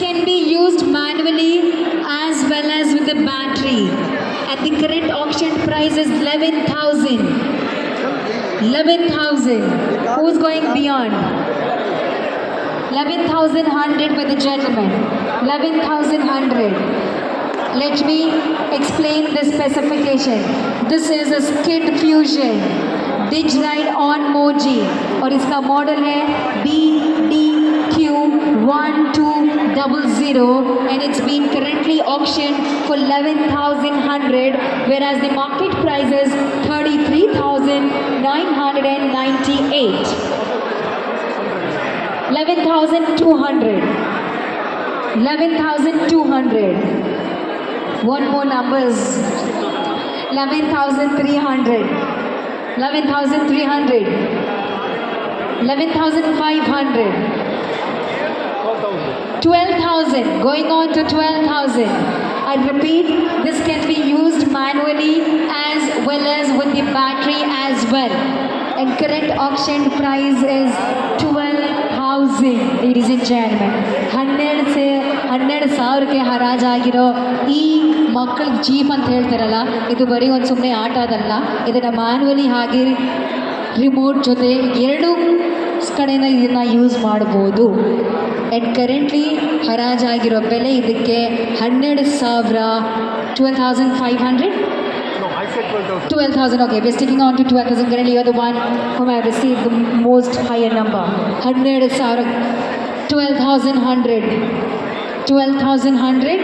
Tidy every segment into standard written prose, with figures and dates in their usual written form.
can be used manually as well as with the battery. At the current auction price is 11,000. 11,000. Who's going beyond? 11,100 for the gentleman. 11,100. Let me explain the specification. This is a Skid Fusion DigRide on Moji और इसका model है BDQ1200 and it's been currently auctioned for 11,100 whereas the market price is 33,998. 11,200. 11,200. One more numbers. 11,300. 11,300. 11,500. 12,000. Going on to 12,000. I repeat, this can be used manually as well as with the battery as well. And current auction price is 12,000, ladies and gentlemen. 12,000ಕ್ಕೆ ಹರಾಜಾಗಿರೋ ಈ ಮಕ್ಕಳ jeep ಅಂತ ಹೇಳ್ತಾರಲ್ಲ, ಇದು ಬರೀ ಒಂದು ಸುಮ್ಮನೆ ಆಟ ಅದಲ್ಲ. ಇದನ್ನು ಮ್ಯಾನ್ಯುವಲಿ ಹಾಗೆ ರಿಮೋಟ್ ಜೊತೆ ಎರಡೂ ಕಡೆಯಿಂದ ಇದನ್ನು ಯೂಸ್ ಮಾಡ್ಬೋದು. ಆ್ಯಂಡ್ ಕರೆಂಟ್ಲಿ ಹರಾಜಾಗಿರೋ ಬೆಲೆ ಇದಕ್ಕೆ 12,000. 12,500. 12,000, okay, we're sticking on to 12,000. Currently, you're the one whom I have received the most higher number. 12,000, 12,100, 12,100,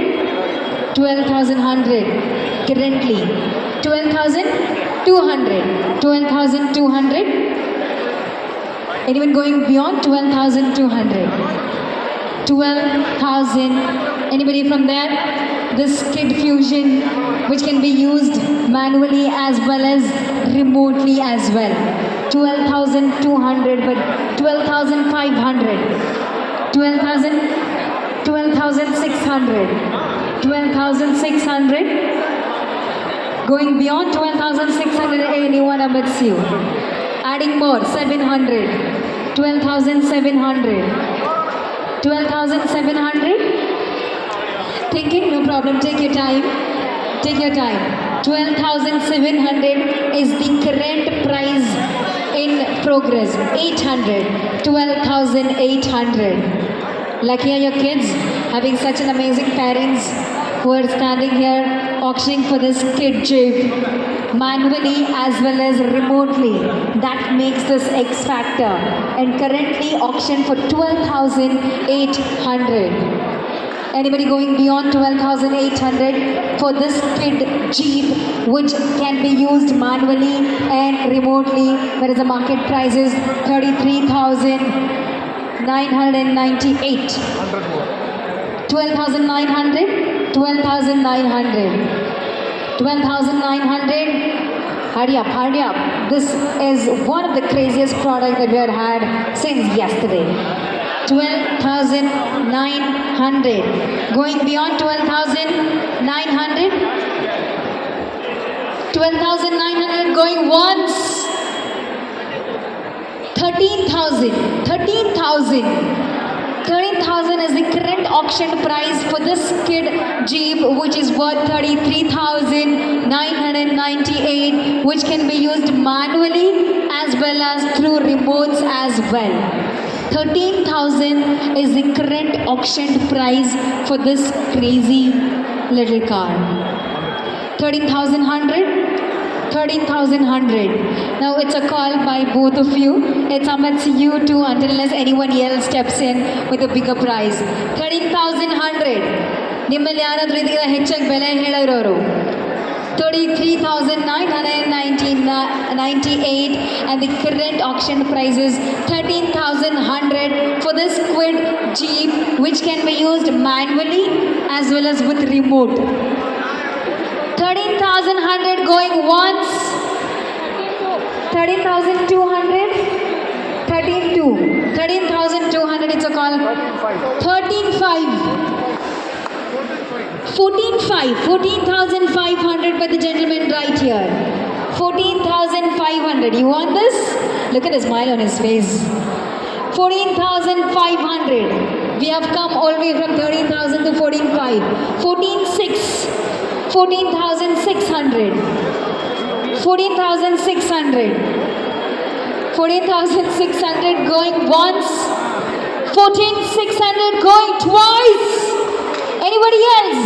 12,100. Currently, 12,200, 12,200. Anyone going beyond 12,200? 12,000. Anybody from there? This Skid Fusion, which can be used manually as well as remotely as well. 12,200, but 12,500, 12,000, 12,600, 12,600. Going beyond 12,600, anyone amidst you? Adding more, 700, 12,700, 12,700. Thinking? No problem. Take your time. Take your time. 12,700 is the current price in progress. 800. 12,800. Lucky are your kids having such an amazing parents who are standing here auctioning for this Skid Jeep manually as well as remotely. That makes this X factor. And currently auctioned for 12,800. Anybody going beyond 12,800 for this Skid Jeep, which can be used manually and remotely, whereas the market price is 33,998. 12,900, 12,900, 12,900. Hurry up, hurry up. This is one of the craziest products that we have had since yesterday. 12,900. Going beyond 12,900. 12,900 going once. 13,000. 13,000. 13,000 is the current auction price for this Skid Jeep, which is worth 33,998, which can be used manually as well as through remotes as well. 13,000 is the current auction price for this crazy little car. 13,100, 13,100. Now it's a call by both of you. It's amidst you two until unless anyone else steps in with a bigger price. 13,100. ನಿಮ್ಮಲ್ಲಿ ಯಾರಾದರೂ ಇದಕ್ಕಿಂತ ಹೆಚ್ಚಾಗಿ ಬೆಲೆ ಹೇಳಿರೋರು? 33,998 and the current auction price is 13,100 for this Skid Jeep, which can be used manually as well as with remote. 13,100 going once. 13,200. 13,200. It's a call. 13,500. 14,500 by the gentleman right here. 14,500. You want this? Look at the smile on his face. 14,500. We have come all the way from 13,000. 14,600. 14,600. 14,600 going once. 14,600 going twice. Anybody else?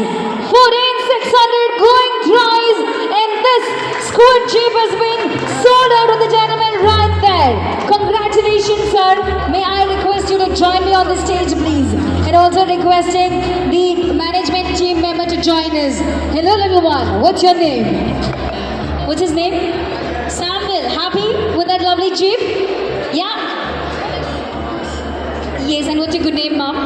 14,600 going twice. And this Squid Jeep has been sold out of the gentleman right there. Congratulations, sir. May I request you to join me on the stage, please? And also requesting the management team member to join us. Hello, little one. What's your name? What's his name? Samuel. Happy with that lovely Jeep? Yeah? Yes, and what's your good name, ma'am?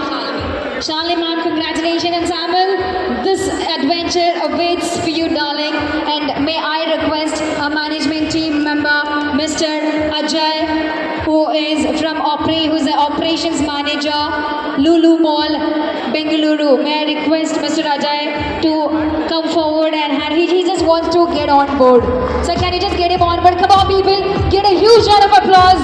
Charlie, ma'am, congratulations. And Samuel, this adventure awaits for you, darling. And may I request a management team member, Mr. Ajay, who is from who's the operations manager, Lulu Mall, Bengaluru. May I request Mr. Ajay to come forward and he just wants to get on board. So can you just get him on board? Come on, people, get a huge round of applause.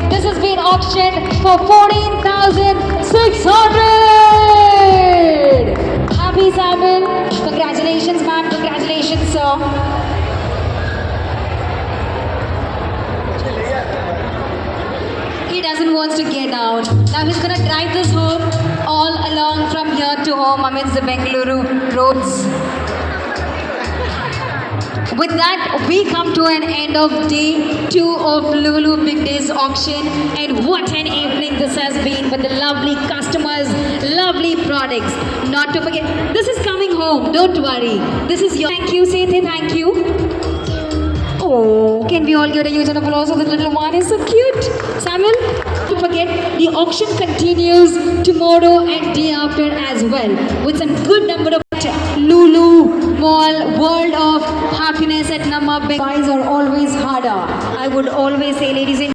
This has been auctioned for 14,600. Happy Samuel. Congratulations, ma'am. Congratulations, sir. He doesn't want to get out. Now he's gonna drive this home all along from here to home amidst the Bengaluru roads. With that, we come to an end of day 2 of Lulu Big Days auction. And what an evening this has been with the lovely customers, lovely products. Not to forget, this is coming home. Don't worry. This is your... Thank you, Sethi. Thank you. Oh, can we all give a huge applause for the little one? Is so cute. Samuel, don't forget, the auction continues tomorrow and day after as well. With some good number of Lulu Mall World of Happiness at Namma. Guys are always harder. I would always say, ladies and